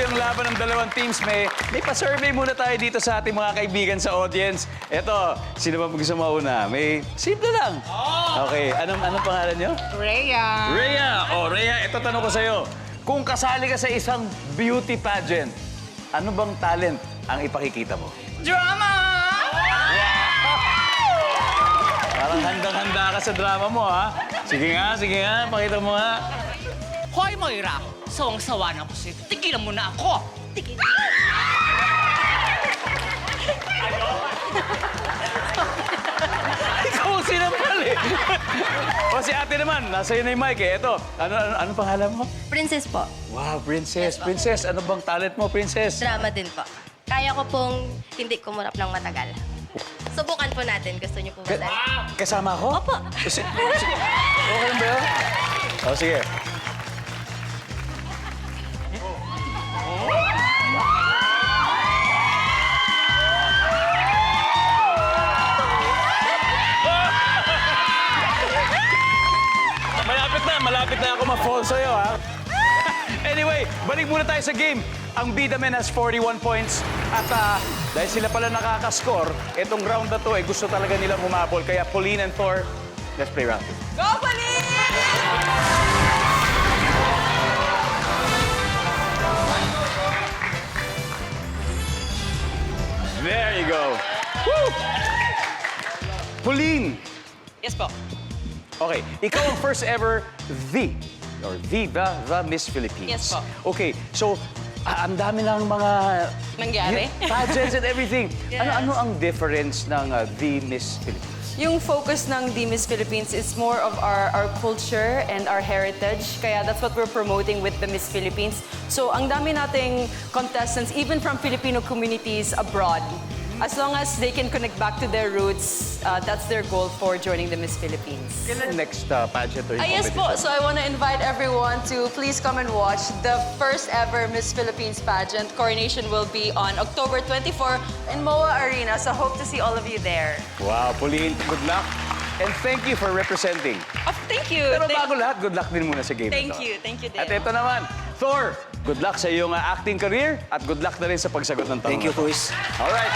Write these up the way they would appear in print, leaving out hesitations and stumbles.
yung laban ng dalawang teams, may pa-survey muna tayo dito sa ating mga kaibigan sa audience. Eto, sino ba gusto mauna? May simple lang. Okay, anong pangalan nyo? Rhea. Rhea! Rhea, ito tanong ko sa'yo. Kung kasali ka sa isang beauty pageant, ano bang talent ang ipakikita mo? Drama! Parang handang-handa ka sa drama mo, ha? Sige nga, pakita mo nga. Hoy, Moira! Sawang-sawa na ako sa'yo. Tigilan mo na ako! Tigilan! Ikaw ang sinampal eh. O si ate naman, nasa iyo na yung mic eh. Ito, ano pangalan mo? Princess po. Wow, princess. Princess, ano bang talent mo, princess? Drama din po. Kaya ko pong hindi kumurap ng matagal. Subukan po natin. Gusto niyo po ba? Kasama ako? Opo. Okay lang ba yun? O, sige. Malapit na ako ma-fall sa'yo, ha? Anyway, balik muna tayo sa game. Ang Bida Men has 41 points. At dahil sila pala nakaka-score, itong round na to, gusto talaga nilang humabol. Kaya Pauline and Thor, let's play round 2. Go, Pauline! There you go. Woo! Pauline! Yes po. Okay, ikaw ang first ever the Miss Philippines. Yes po. Okay, so ang dami ng mga Nangyari? pageants and everything. Yes. Ano ang difference ng the Miss Philippines? Yung focus ng The Miss Philippines is more of our culture and our heritage. Kaya that's what we're promoting with the Miss Philippines. So ang dami nating contestants, even from Filipino communities abroad. As long as they can connect back to their roots, that's their goal for joining the Miss Philippines. Kailan next pageant or yung Yes po, competition? so I want to invite everyone to please come and watch the first ever Miss Philippines pageant. Coronation will be on October 24 in MOA Arena, so hope to see all of you there. Wow, Pauline, good luck. And thank you for representing. Oh, thank you. Pero bago lahat, good luck din muna sa game Thank na to. you. Thank you din. At ito naman, Thor, good luck sa iyong acting career at good luck na rin sa pagsagot ng tanong. Thank you, na to. Kuis. Alright.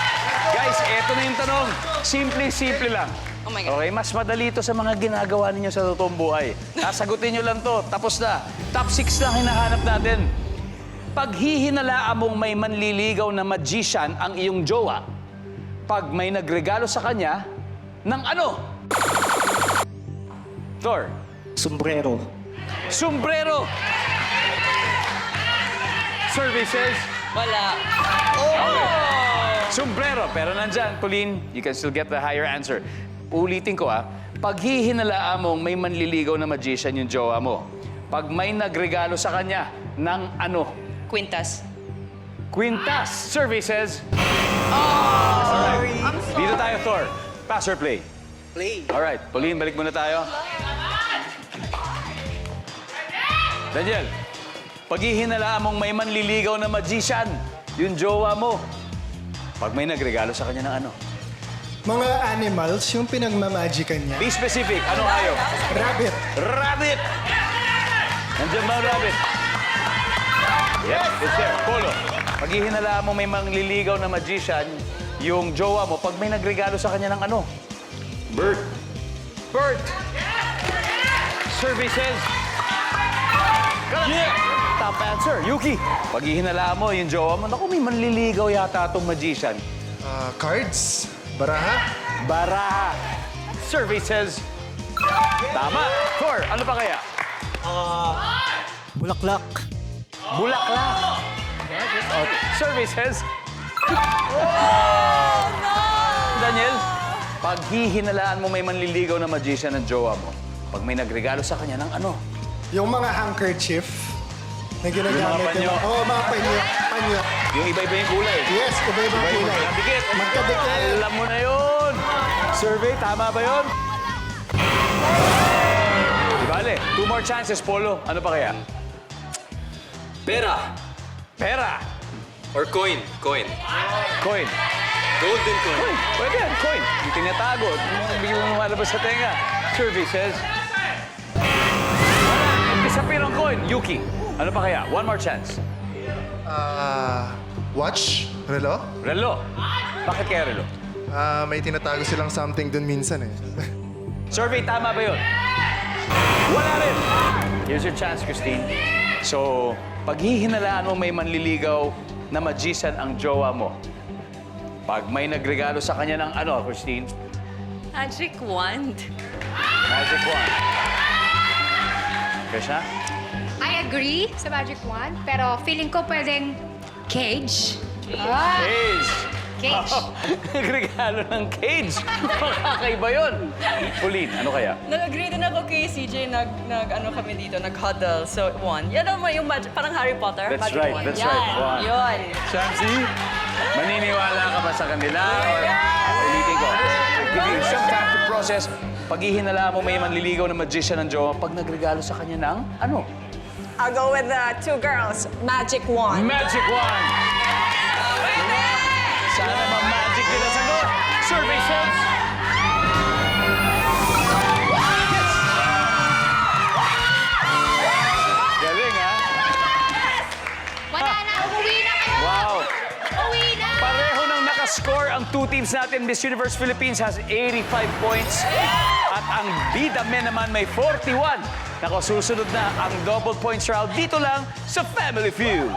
Guys, ito na yung tanong. Simple lang. Oh my God. Okay, mas madali ito sa mga ginagawa ninyo sa totoong buhay. Sasagutin nyo lang to, tapos na. Top 6 lang hinahanap natin. Pag hihinalaan mong may manliligaw na magician ang iyong jowa, pag may nagregalo sa kanya, ng ano? Thor. Sombrero. Sombrero. Services. Wala. Sombrero. Pero nandyan, Pauline, you can still get the higher answer. Ulitin ko pag hihinalaan mong may manliligaw na magician yung jowa mo, pag may nagregalo sa kanya ng ano? Quintas. Quintas. Services. Sorry. Dito tayo, Thor. Pass or play? Play. Alright, Pauline, balik muna tayo. Daniel, pag hihinalaan mong may manliligaw na magician, yung jowa mo, pag may nagregalo sa kanya ng ano? Mga animals, yung pinagmamagican niya. Be specific, ano hayop? Rabbit. Rabbit! Nandiyan ba ang rabbit? Yes, it's there. Polo. Pag hihinalaan mo may mangliligaw na magician, yung jowa mo, pag may nagregalo sa kanya ng ano? Bird. Bird. Services. Yeah! Top answer. Yuki. Pag hihinalaan mo yung jowa mo, naku, may manliligaw yata itong magician. Cards. Baraha. Baraha. Services. Tama. Thor, ano pa kaya? Bulaklak. Bulaklak. Oh, services. Daniel, pag hihinalaan mo may manliligaw na magician ng jowa mo, pag may nagregalo sa kanya ng ano? Yung mga handkerchief na ginagamit. panyo. Oo, mga panyo. Panyo. Yung iba-iba yung kulay. Yes, iba-iba Iba yung kulay. magkadikit. Magkadikit. Alam mo na yun. Survey, tama ba yun? Di bale, 2 more chances, Polo. Ano pa kaya? Pera Pera. or coin. Coin. Coin. Golden coin. Coin. Pwede yan, coin. Yung tinatago. Yung bigyan mo lumalabas sa tenga. Services. Wala. Isa pirang coin. Yuki. Ano pa kaya? One more chance. Watch? Relo? Relo. Bakit kaya relo? May tinatago silang something dun minsan eh. Survey, tama ba yun? Wala rin. Here's your chance, Christine. So, paghihinalaan mo may manliligaw na magician ang jowa mo. Pag may nagregalo sa kanya ng ano, Christine? Magic wand. Magic wand. Krisha? I agree sa Magic Wand, pero feeling ko pwedeng cage. Cage. Cage. Nagregalo ng cage. Makakaiba yun. Pauline, ano kaya? Nag-agree din ako kay CJ, ano kami dito, nag-huddle. So, wand. Yan naman yung magic, parang Harry Potter. That's magic right, wand. that's Yan, right. Wand. Yun. Shamsi, maniniwala ka ba sa kanila? Or ulitin ko? Give you some time to process. Paghihinalaan mo may manliligaw na magician ng jowa pag nagregalo sa kanya ng ano? I'll go with the two girls. Magic wand. Magic wand! Sana ma-magic din ang sagot. Survey says... Galing, ha? Wala na, umuwi na kayo! Wow! Umuwi na! Pareho nang nakascore ang two teams natin. Miss Universe Philippines has 85 points. At ang Bida Men naman may 41. Nako, susunod na ang double points round dito lang sa Family Feud.